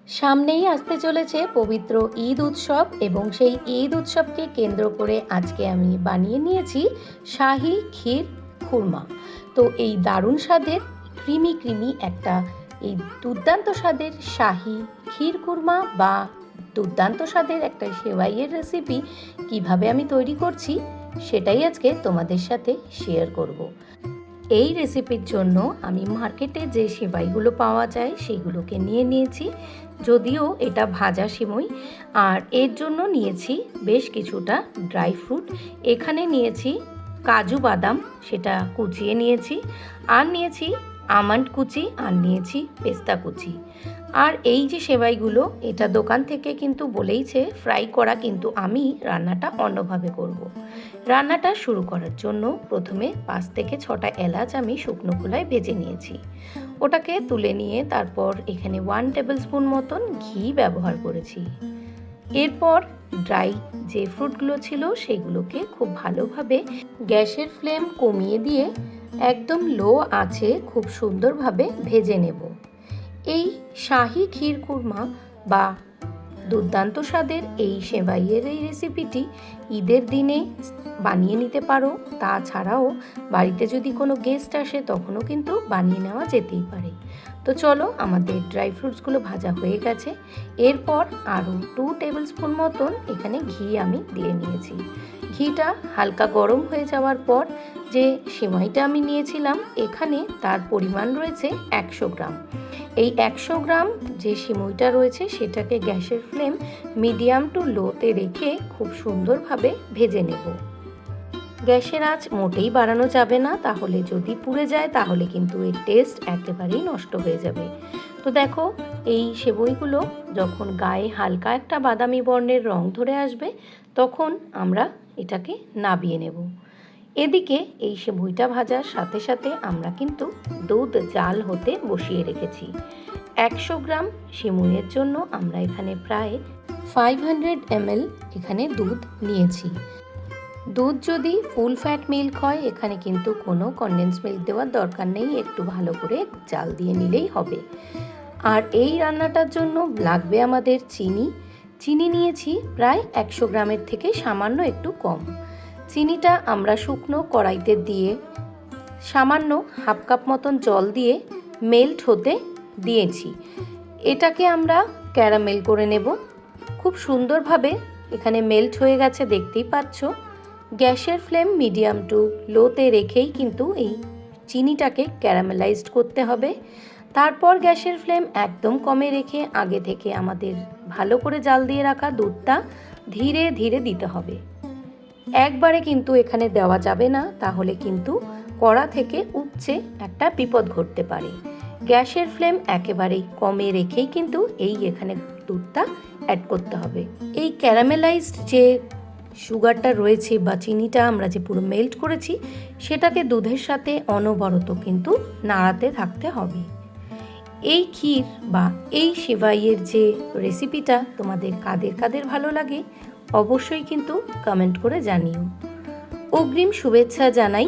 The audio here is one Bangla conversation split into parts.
সামনেই আসতে চলেছে পবিত্র ঈদ উৎসব এবং সেই ঈদ উৎসবকে কেন্দ্র করে আজকে আমি বানিয়ে নিয়েছি শাহী ক্ষীর খুরমা। তো এই দারুণ স্বাদের ক্রিমি একটা এই দুর্দান্ত স্বাদের শাহী ক্ষীর খুরমা বা দুর্দান্ত স্বাদের একটা সেওয়াইয়ের রেসিপি কিভাবে আমি তৈরি করছি সেটাই আজকে তোমাদের সাথে শেয়ার করব। এই রেসিপির জন্য আমি মার্কেটে যে সেমাইগুলো পাওয়া যায় সেগুলোকে নিয়ে নিয়েছি, যদিও এটা ভাজা সিমই। আর এর জন্য নিয়েছি বেশ কিছুটা ড্রাই ফ্রুট। এখানে নিয়েছি কাজু বাদাম, সেটা কুচিয়ে নিয়েছি, আর নিয়েছি আমন্ড কুচি, আর নিয়েছি পেস্তা কুচি। আর এই যে সেমাইগুলো, এটা দোকান থেকে কিন্তু বলেইছে ফ্রাই করা, কিন্তু আমি রান্নাটা অন্যভাবে করব। রান্নাটা শুরু করার জন্য প্রথমে 5 থেকে 6টা এলাচ আমি শুকনো খোলায় ভেজে নিয়েছি। ওটাকে তুলে নিয়ে তারপর এখানে 1 টেবিল স্পুন মতন ঘি ব্যবহার করেছি। এরপর ড্রাই যে ফ্রুটগুলো ছিল সেগুলোকে খুব ভালোভাবে গ্যাসের ফ্লেম কমিয়ে দিয়ে একদম লো আঁচে খুব সুন্দরভাবে ভেজে নেব। এই শাহী ক্ষীর খুরমা বা দুর্দান্ত স্বাদের এই সেমাইয়ের এই রেসিপিটি ঈদের দিনে বানিয়ে নিতে পারো। তাছাড়াও বাড়িতে যদি কোনো গেস্ট আসে তখনও কিন্তু বানিয়ে নেওয়া যেতেই পারে। তো চলো, আমাদের ড্রাই ফ্রুটসগুলো ভাজা হয়ে গেছে। এরপর আরও 2 টেবিল স্পুন মতন এখানে ঘি আমি দিয়ে নিয়েছি। ঘিটা হালকা গরম হয়ে যাওয়ার পর যে সেমাইটা আমি নিয়েছিলাম, এখানে তার পরিমাণ রয়েছে 100 গ্রাম। এই 100 গ্রাম যে সিমইটা রয়েছে সেটাকে গ্যাসের ফ্লেম মিডিয়াম টু লোতে রেখে খুব সুন্দরভাবে ভেজে নেব। গ্যাসের আঁচ মোটেই বাড়ানো যাবে না, তাহলে যদি পুড়ে যায় তাহলে কিন্তু এর টেস্ট একেবারেই নষ্ট হয়ে যাবে। তো দেখো, এই সেমাইগুলো যখন গায়ে হালকা একটা বাদামি বর্ণের রং ধরে আসবে তখন আমরা এটাকে নাবিয়ে নেব। এদিকে এই সেমাইটা ভাজার সাথে সাথে আমরা কিন্তু দুধ জাল হতে বসিয়ে রেখেছি। 100 গ্রাম সেমাইয়ের জন্য আমরা এখানে প্রায় 500 ml এখানে দুধ নিয়েছি। দুধ যদি ফুল ফ্যাট মিল্ক হয়, এখানে কিন্তু কোনো কনডেন্স মিল্ক দেওয়ার দরকার নেই, একটু ভালো করে জাল দিয়ে নিলেই হবে। আর এই রান্নাটার জন্য লাগবে আমাদের চিনি নিয়েছি প্রায় 100 গ্রামের থেকে সামান্য একটু কম। চিনিটা আমরা শুকনো কড়াইতে দিয়ে সামান্য হাফ কাপ মতন জল দিয়ে মেল্ট হতে দিয়েছি। এটাকে আমরা ক্যারামেল করে নেব। খুব সুন্দরভাবে এখানে মেল্ট হয়ে গেছে, দেখতেই পাচ্ছ। গ্যাসের ফ্লেম মিডিয়াম টু লোতে রেখেই কিন্তু এই চিনিটাকে ক্যারামেলাইজড করতে হবে। তারপর গ্যাসের ফ্লেম একদম কমে রেখে আগে থেকে আমাদের ভালো করে জাল দিয়ে রাখা দুধটা ধীরে ধীরে দিতে হবে। একবারে কিন্তু এখানে দেওয়া যাবে না, তাহলে কিন্তু কড়া থেকে উপচে একটা বিপদ ঘটতে পারে। গ্যাসের ফ্লেম একেবারেই কমে রেখেই কিন্তু এখানে দুধটা অ্যাড করতে হবে। এই ক্যারামেলাইজড যে সুগারটা রয়েছে বা চিনিটা আমরা যে পুরো মেল্ট করেছি, সেটাকে দুধের সাথে অনবরত কিন্তু নাড়াতে থাকতে হবে। এই ক্ষীর বা এই সেমাইয়ের যে রেসিপিটা তোমাদের কাদের ভালো লাগে অবশ্যই কিন্তু কমেন্ট করে জানিও। অগ্রিম শুভেচ্ছা জানাই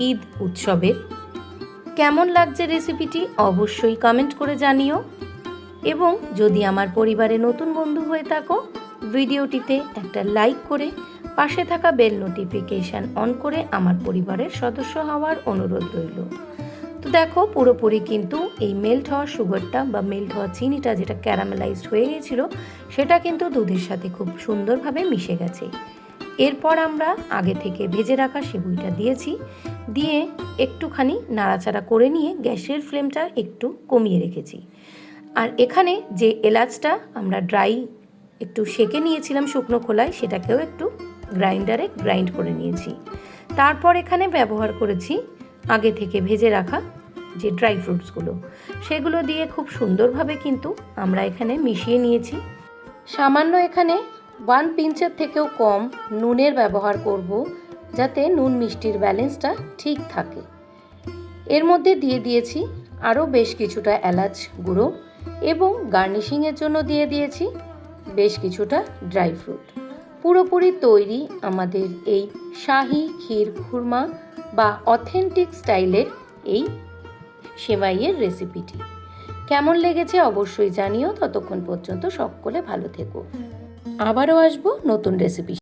ঈদ উৎসবের। কেমন লাগছে রেসিপিটি অবশ্যই কমেন্ট করে জানিও। এবং যদি আমার পরিবারে নতুন বন্ধু হয়ে থাকো, ভিডিওটিতে একটা লাইক করে পাশে থাকা বেল নোটিফিকেশান অন করে আমার পরিবারের সদস্য হওয়ার অনুরোধ রইল। তো দেখো, পুরোপুরি কিন্তু এই মেল্ট হওয়া সুগারটা বা মেল্ট হওয়া চিনিটা যেটা ক্যারামেলাইজড হয়ে গিয়েছিল, সেটা কিন্তু দুধের সাথে খুব সুন্দরভাবে মিশে গেছে। এরপর আমরা আগে থেকে ভেজে রাখা সেমাইটা দিয়েছি, দিয়ে একটুখানি নাড়াচাড়া করে নিয়ে গ্যাসের ফ্লেমটা একটু কমিয়ে রেখেছি। আর এখানে যে এলাচটা আমরা ড্রাই একটু সেকে নিয়েছিলাম শুকনো খোলায়, সেটাকেও একটু গ্রাইন্ডারে গ্রাইন্ড করে নিয়েছি। তারপর এখানে ব্যবহার করেছি আগে থেকে ভেজে রাখা যে ড্রাই ফ্রুটসগুলো, সেগুলো দিয়ে খুব সুন্দরভাবে কিন্তু আমরা এখানে মিশিয়ে নিয়েছি। সামান্য এখানে 1 পিঞ্চের থেকেও কম নুনের ব্যবহার করব, যাতে নুন মিষ্টির ব্যালেন্সটা ঠিক থাকে। এর মধ্যে দিয়ে দিয়েছি আরও বেশ কিছুটা এলাচ গুঁড়ো এবং গার্নিশিংয়ের জন্য দিয়ে দিয়েছি বেশ কিছুটা ড্রাই ফ্রুট। পুরোপুরি তৈরি আমাদের এই শাহী ক্ষীর খুরমা বা অথেন্টিক স্টাইলের এই সেমাইয়ের রেসিপিটি। কেমন লেগেছে অবশ্যই জানিও। ততক্ষণ পর্যন্ত সকলে ভালো থেকো। আবারও আসবো নতুন রেসিপি।